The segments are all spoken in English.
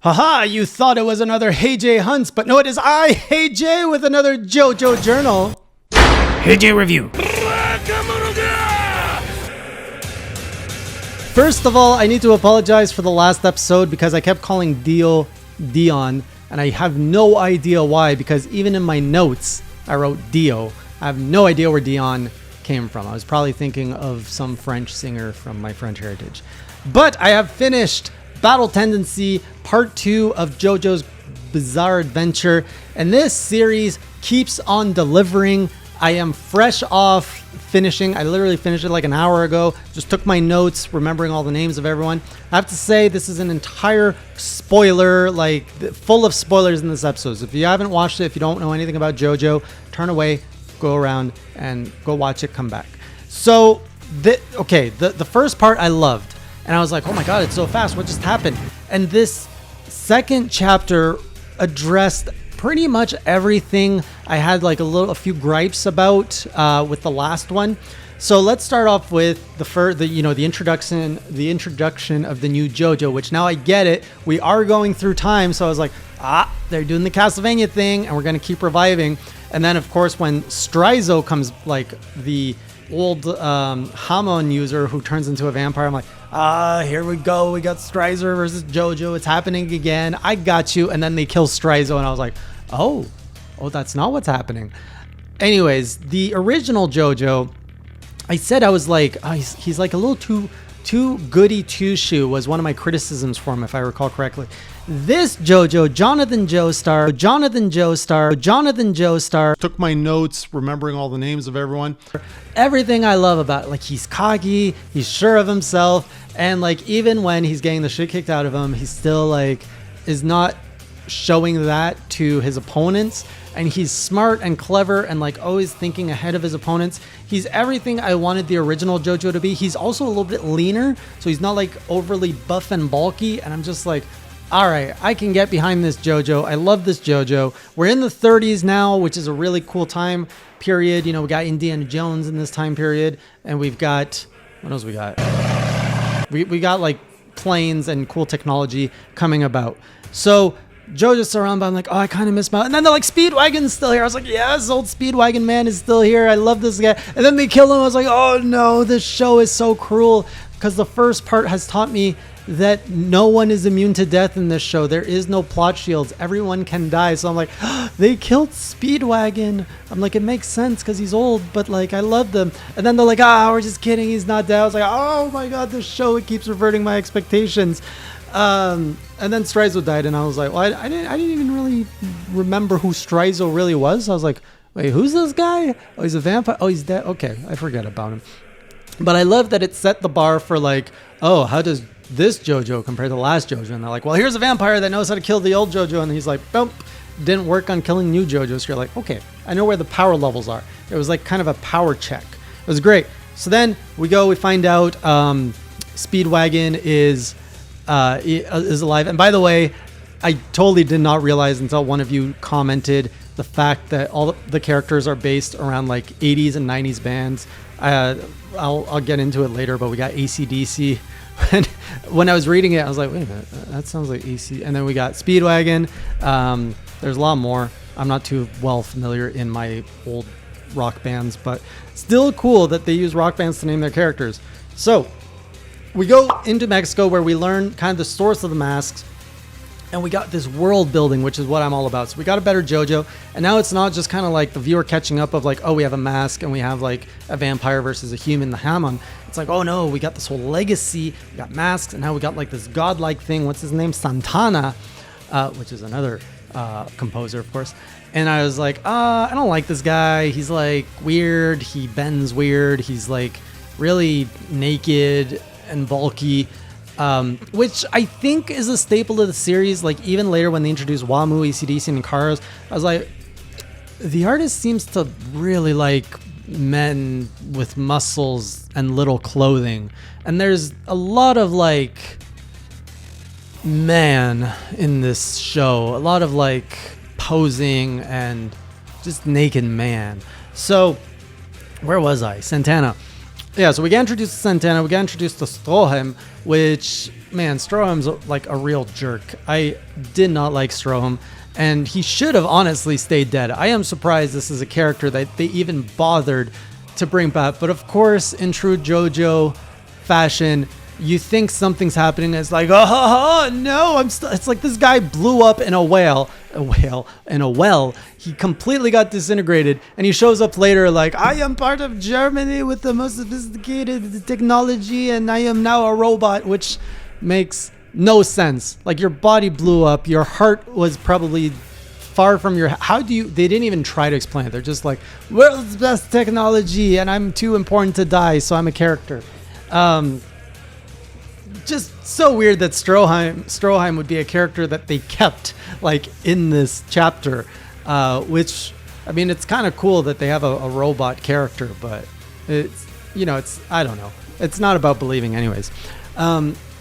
Haha, you thought it was another Hey Jay Hunts, but no, it is I, Hey Jay, with another Jojo Journal. Hey Jay Review. First of all, I need to apologize for the last episode because I kept calling Dio Dion, and I have no idea why, because even in my notes, I wrote Dio. I have no idea where Dion came from. I was probably thinking of some French singer from my French heritage. But I have finished Battle Tendency Part 2 of JoJo's Bizarre Adventure, and this series keeps on delivering. I am fresh off finishing. I literally finished it like an hour ago. Just took my notes, remembering all the names of everyone. I have to say, this is an entire spoiler, like full of spoilers in this episode. So if you haven't watched it, if you don't know anything about JoJo, turn away, go around, and go watch it, come back. So, the first part I loved. And I was like, oh my God, it's so fast. What just happened? And this second chapter addressed pretty much everything I had like a few gripes about with the last one. So let's start off with the introduction of the new JoJo, which now I get it. We are going through time. So I was like, they're doing the Castlevania thing and we're going to keep reviving. And then of course, when Strizo comes, like the old Hamon user who turns into a vampire, I'm like, here we go. We got Strizo versus JoJo. It's happening again. I got you. And then they kill Strizo, and I was like, oh, that's not what's happening. Anyways, the original JoJo, I said I was like, he's like a little too goody two-shoe was one of my criticisms for him, if I recall correctly. This JoJo, Jonathan Joestar, took my notes, remembering all the names of everyone. Everything I love about it, like he's cocky, he's sure of himself, and like even when he's getting the shit kicked out of him, he still like is not showing that to his opponents. And he's smart and clever and like always thinking ahead of his opponents. He's everything I wanted the original JoJo to be. He's also a little bit leaner, so he's not like overly buff and bulky. And I'm just like, all right, I can get behind this JoJo. I love this JoJo. We're in the 30s now, which is a really cool time period. You know, we got Indiana Jones in this time period, and we've got, what else we got? We got like planes and cool technology coming about. So JoJo's still around, but I'm like, I kind of miss my... And then they're like, Speedwagon's still here. I was like, yes, old Speedwagon man is still here. I love this guy. And then they kill him. I was like, oh no, this show is so cruel. Because the first part has taught me that no one is immune to death in this show. There is no plot shields. Everyone can die. So I'm like, they killed Speedwagon. I'm like, it makes sense because he's old, but like, I love them. And then they're like, we're just kidding. He's not dead. I was like, oh my God, this show, it keeps reverting my expectations. And then Strizo died, and I was like, well, I didn't even really remember who Strizo really was. I was like, wait, who's this guy? Oh, he's a vampire. Oh, he's dead. Okay, I forget about him. But I love that it set the bar for like, oh, how does this JoJo compare to the last JoJo? And they're like, well, here's a vampire that knows how to kill the old JoJo, and he's like, boom, didn't work on killing new JoJo. So you're like, okay, I know where the power levels are. It was like kind of a power check. It was great. So then we find out Speedwagon is alive. And by the way, I totally did not realize until one of you commented the fact that all the characters are based around like 80s and 90s bands. I'll get into it later, but we got AC/DC. When I was reading it, I was like, wait a minute, that sounds like AC. And then we got Speedwagon. There's a lot more. I'm not too well familiar in my old rock bands, but still cool that they use rock bands to name their characters. So we go into Mexico, where we learn kind of the source of the masks, and we got this world building, which is what I'm all about. So we got a better JoJo, and now it's not just kind of like the viewer catching up of like, oh, we have a mask and we have like a vampire versus a human, the Hamon. It's like, oh no, we got this whole legacy, we got masks, and now we got like this godlike thing. What's his name? Santana, which is another composer, of course. And I was like, I don't like this guy. He's like weird. He bends weird. He's like really naked and bulky, which I think is a staple of the series. Like even later when they introduced Wamu, AC/DC, and Cars, I was like, the artist seems to really like men with muscles and little clothing, and there's a lot of like man in this show, a lot of like posing and just naked man. So where was I? Santana. Yeah, so we get introduced to Santana, we get introduced to Stroheim, which, man, Stroheim's like a real jerk. I did not like Stroheim, and he should have honestly stayed dead. I am surprised this is a character that they even bothered to bring back. But of course, in true Jojo fashion, you think something's happening. It's like, oh no, it's like this guy blew up in a well. He completely got disintegrated, and he shows up later like, I am part of Germany with the most sophisticated technology, and I am now a robot, which makes no sense. Like, your body blew up, your heart was probably far from your, they didn't even try to explain it. They're just like, world's best technology, and I'm too important to die, so I'm a character. Just so weird that Stroheim would be a character that they kept like in this chapter, which, I mean, it's kind of cool that they have a robot character, but it's, I don't know. It's not about believing anyways.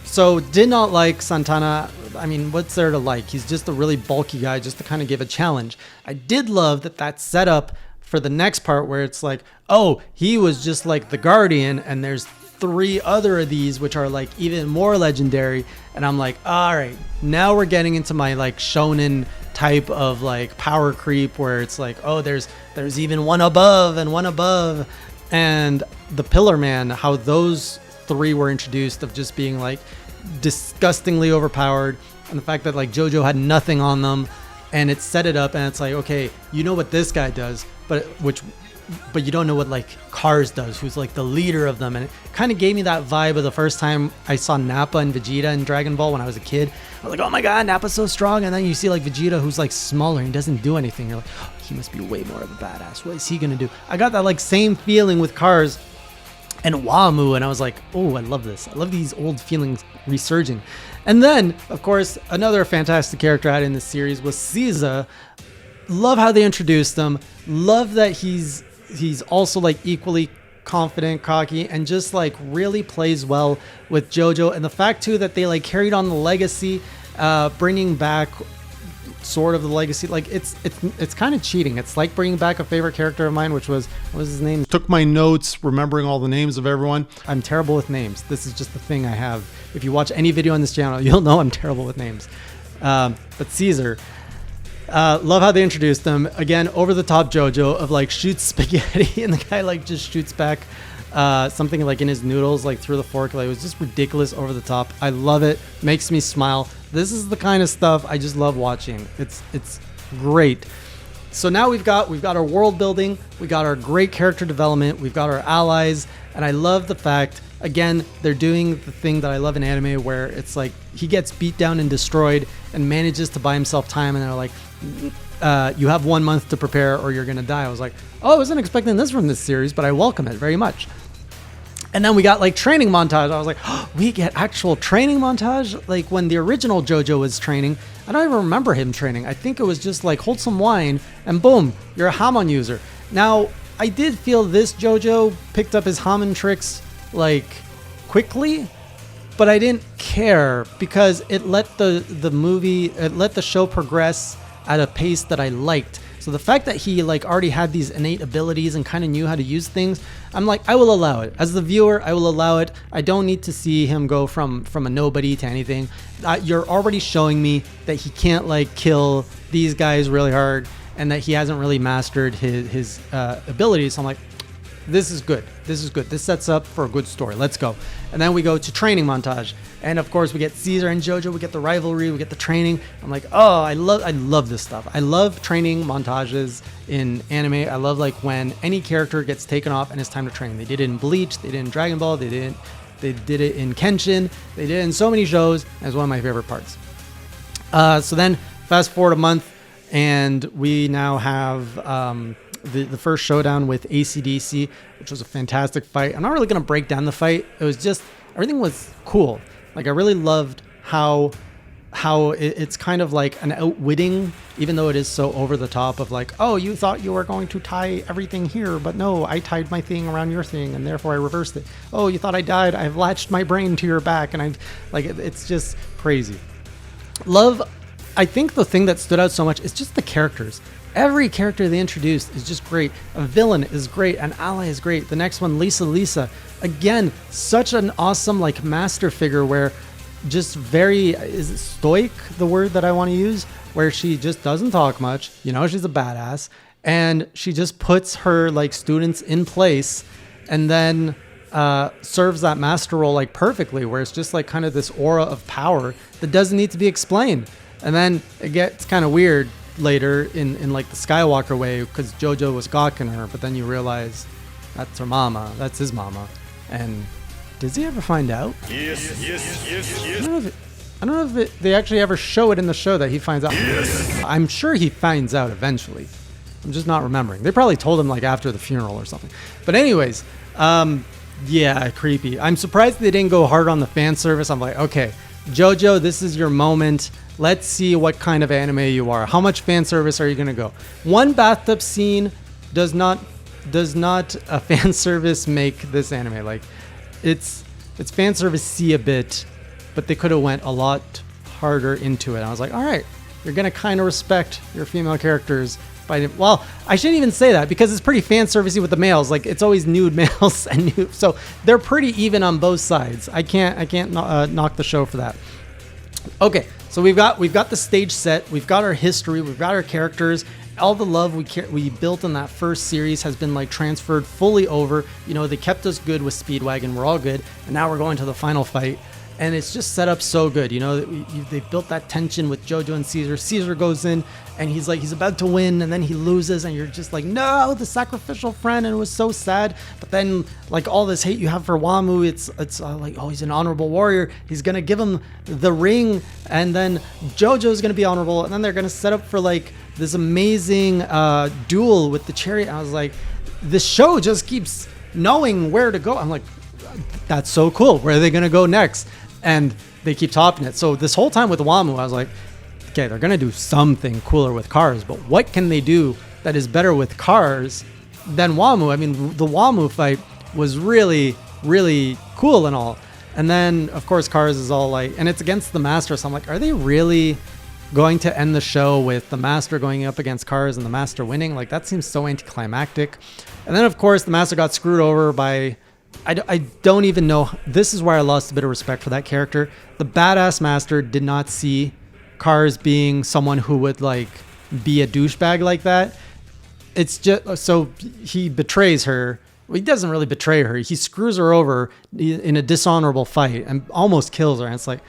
So did not like Santana. I mean, what's there to like? He's just a really bulky guy just to kind of give a challenge. I did love that that's set up for the next part where it's like, oh, he was just like the Guardian, and there's 3 other of these which are like even more legendary, and I'm like, all right, now we're getting into my like shonen type of like power creep where it's like, oh, there's even one above and one above. And the Pillar Man, how those 3 were introduced, of just being like disgustingly overpowered, and the fact that like Jojo had nothing on them, and it set it up, and it's like, okay, you know what this guy does, but you don't know what like Cars does, who's like the leader of them. And it kind of gave me that vibe of the first time I saw Nappa and Vegeta in Dragon Ball when I was a kid. I was like, oh my god, Nappa's so strong. And then you see like Vegeta, who's like smaller and doesn't do anything. You're like, oh, he must be way more of a badass. What is he gonna do? I got that like same feeling with Cars and Wamu, and I was like, oh, I love this. I love these old feelings resurging. And then, of course, another fantastic character I had in this series was Caesar. Love how they introduced him. Love that he's also like equally confident, cocky, and just like really plays well with Jojo. And the fact too that they like carried on the legacy, bringing back sort of the legacy, like it's kind of cheating. It's like bringing back a favorite character of mine, which was, what was his name? Took my notes remembering all the names of everyone. I'm terrible with names. This is just the thing I have. If you watch any video on this channel, you'll know I'm terrible with names. But Caesar, love how they introduced them. Again, over the top Jojo of like shoots spaghetti and the guy like just shoots back something like in his noodles, like through the fork. Like, it was just ridiculous, over the top. I love it. Makes me smile. This is the kind of stuff I just love watching. It's great. So now we've got our world building, we got our great character development, we've got our allies, and I love the fact, again, they're doing the thing that I love in anime where it's like he gets beat down and destroyed and manages to buy himself time, and they're like, you have 1 month to prepare or you're gonna die. I was like, oh, I wasn't expecting this from this series, but I welcome it very much. And then we got like training montage. I was like, oh, we get actual training montage? Like when the original Jojo was training, I don't even remember him training. I think it was just like, hold some wine and boom, you're a Hamon user. Now, I did feel this Jojo picked up his Hamon tricks like quickly, but I didn't care because it let the show progress at a pace that I liked. So the fact that he like already had these innate abilities and kind of knew how to use things, I'm like, I will allow it. As the viewer, I will allow it. I don't need to see him go from a nobody to anything. You're already showing me that he can't like kill these guys really hard and that he hasn't really mastered his abilities. So I'm like, this is good. This is good. This sets up for a good story. Let's go. And then we go to training montage. And of course we get Caesar and Jojo, we get the rivalry, we get the training. I'm like, oh, I love this stuff. I love training montages in anime. I love like when any character gets taken off and it's time to train. They did it in Bleach, they did it in Dragon Ball, they did it in Kenshin, they did it in so many shows. It's one of my favorite parts. So then fast forward a month and we now have the first showdown with AC/DC, which was a fantastic fight. I'm not really going to break down the fight. It was just, everything was cool. Like, I really loved how it's kind of like an outwitting, even though it is so over the top of like, oh, you thought you were going to tie everything here, but no, I tied my thing around your thing and therefore I reversed it. Oh, you thought I died. I've latched my brain to your back, and I've like, it's just crazy. Love I think the thing that stood out so much is just the characters. Every character they introduced is just great. A villain is great. An ally is great. The next one, Lisa. Again, such an awesome like master figure where just very, is it stoic, the word that I want to use? Where she just doesn't talk much. You know, she's a badass. And she just puts her like students in place and then serves that master role like perfectly, where it's just like kind of this aura of power that doesn't need to be explained. And then it gets kind of weird later in like the Skywalker way, because Jojo was gawking her, but then you realize that's her mama, that's his mama. And does he ever find out? Yes. I don't know if they actually ever show it in the show that he finds out. Yes. I'm sure he finds out eventually. I'm just not remembering. They probably told him like after the funeral or something. But anyways, yeah, creepy. I'm surprised they didn't go hard on the fan service. I'm like, okay, Jojo, this is your moment. Let's see what kind of anime you are. How much fan service are you gonna go? One bathtub scene does not a fan service make this anime. Like, it's fan service-y a bit, but they could have went a lot harder into it. I was like, all right, you're gonna kind of respect your female characters. Well, I shouldn't even say that, because it's pretty fan servicey with the males. Like, it's always nude males and nude, so they're pretty even on both sides. I can't knock the show for that. Okay, so we've got the stage set, we've got our history, we've got our characters. All the love we built in that first series has been like transferred fully over. You know, they kept us good with Speedwagon. We're all good, and now we're going to the final fight. And it's just set up so good, you know. They built that tension with Jojo and Caesar. Caesar goes in, and he's about to win, and then he loses, and you're just like, no, the sacrificial friend, and it was so sad. But then, like, all this hate you have for Wamu, it's like, oh, he's an honorable warrior. He's gonna give him the ring, and then Jojo's gonna be honorable, and then they're gonna set up for like this amazing duel with the chariot. And I was like, this show just keeps knowing where to go. I'm like, that's so cool. Where are they gonna go next? And they keep topping it. So this whole time with Wamu, I was like, okay, they're going to do something cooler with cars, but what can they do that is better with cars than Wamu? I mean, the Wamu fight was really, really cool and all. And then, of course, Cars is all like, and it's against the Master. So I'm like, are they really going to end the show with the Master going up against Cars and the Master winning? Like, that seems so anticlimactic. And then, of course, the Master got screwed over by... I don't even know. This is where I lost a bit of respect for that character. The badass Master did not see Cars being someone who would like be a douchebag like that. It's just so he betrays her. Well, he doesn't really betray her. He screws her over in a dishonorable fight and almost kills her. And it's like,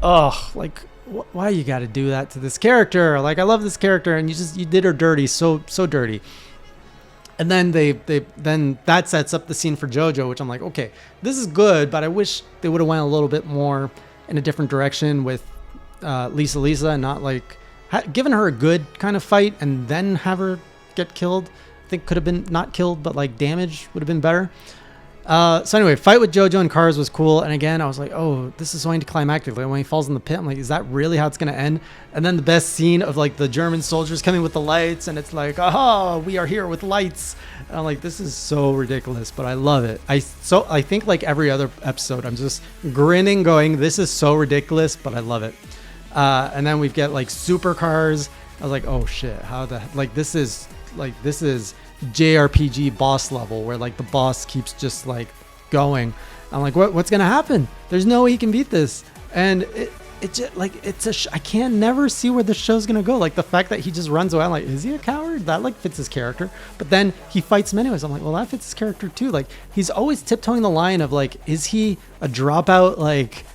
oh, like why you got to do that to this character? Like, I love this character, and you did her dirty, so dirty. And then then that sets up the scene for Jojo, which I'm like, okay, this is good, but I wish they would have went a little bit more in a different direction with Lisa, and not like given her a good kind of fight and then have her get killed. I think could have been not killed, but like damaged would have been better. So anyway, fight with Jojo and Cars was cool. And again, I was like, oh, this is so anticlimactic. Like when he falls in the pit, I'm like, is that really how it's going to end? And then the best scene of like the German soldiers coming with the lights, and it's like, oh, we are here with lights. And I'm like, this is so ridiculous, but I love it. I think like every other episode, I'm just grinning going, this is so ridiculous, but I love it. And then we've got like supercars. I was like, oh shit, how the, this is JRPG boss level, where like the boss keeps just like going. I'm like, what's gonna happen? There's no way he can beat this. And it just like I can never see where the show's gonna go. Like the fact that he just runs away, I'm like, is he a coward? That like fits his character. But then he fights him anyways. I'm like, well, that fits his character too. Like he's always tiptoeing the line of like, is he a dropout like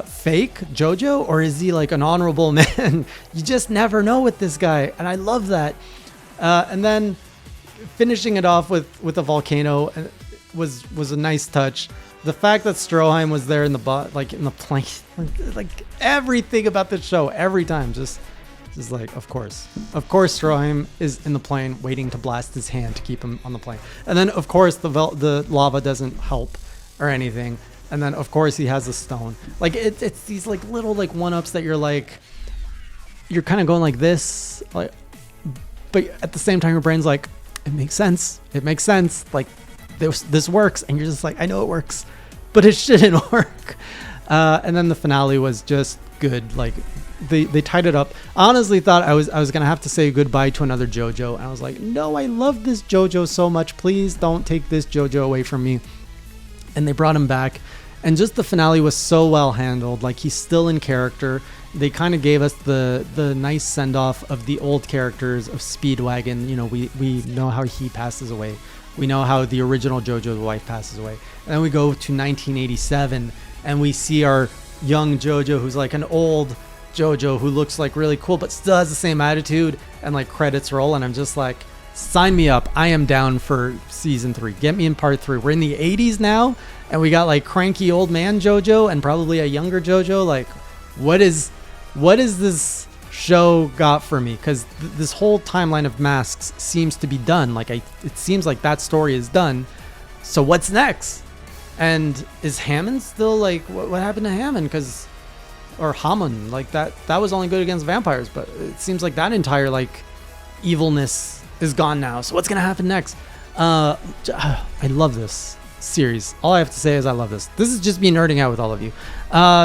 fake Jojo, or is he like an honorable man? You just never know with this guy, and I love that. And then finishing it off with a volcano was a nice touch. The fact that Stroheim was there in the plane, like everything about the show, every time, just like, of course Stroheim is in the plane waiting to blast his hand to keep him on the plane. And then of course the lava doesn't help or anything. And then of course he has a stone. Like it's these like little like one-ups that you're kind of going like this, like, but at the same time your brain's like, it makes sense. Like this works, and you're just like, I know it works, but it shouldn't work. And then the finale was just good. Like they tied it up. I honestly thought I was gonna have to say goodbye to another JoJo, and I was like, no, I love this JoJo so much. Please don't take this JoJo away from me. And they brought him back, and just the finale was so well handled. Like, he's still in character. They kind of gave us the nice send off of the old characters of Speedwagon. You know, we know how he passes away. We know how the original JoJo's wife passes away. And then we go to 1987, and we see our young JoJo, who's like an old JoJo who looks like really cool but still has the same attitude, and like credits roll, and I'm just like, sign me up. I am down for season 3. Get me in part 3. We're in the 80s now, and we got like cranky old man JoJo and probably a younger JoJo. Like, what is this show got for me? Because this whole timeline of masks seems to be done. Like, it seems like that story is done. So what's next? And is Hammond still like, what happened to Hammond? Or Hammond, like that was only good against vampires, but it seems like that entire like evilness is gone now. So what's gonna happen next? I love this series. All I have to say is I love this. This is just me nerding out with all of you.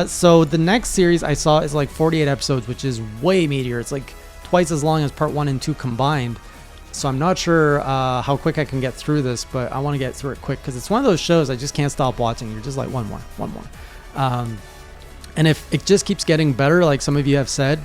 So the next series I saw is like 48 episodes, which is way meatier. It's like twice as long as part 1 and 2 combined. So I'm not sure how quick I can get through this, but I want to get through it quick because it's one of those shows I just can't stop watching. You're just like, one more. And if it just keeps getting better, like some of you have said,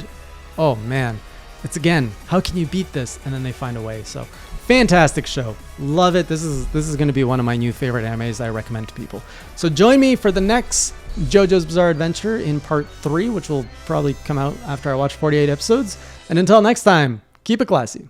oh man, it's again, how can you beat this? And then they find a way. So fantastic show. Love it. This is going to be one of my new favorite animes I recommend to people. So join me for the next JoJo's Bizarre Adventure in part 3, which will probably come out after I watch 48 episodes. And until next time, keep it classy.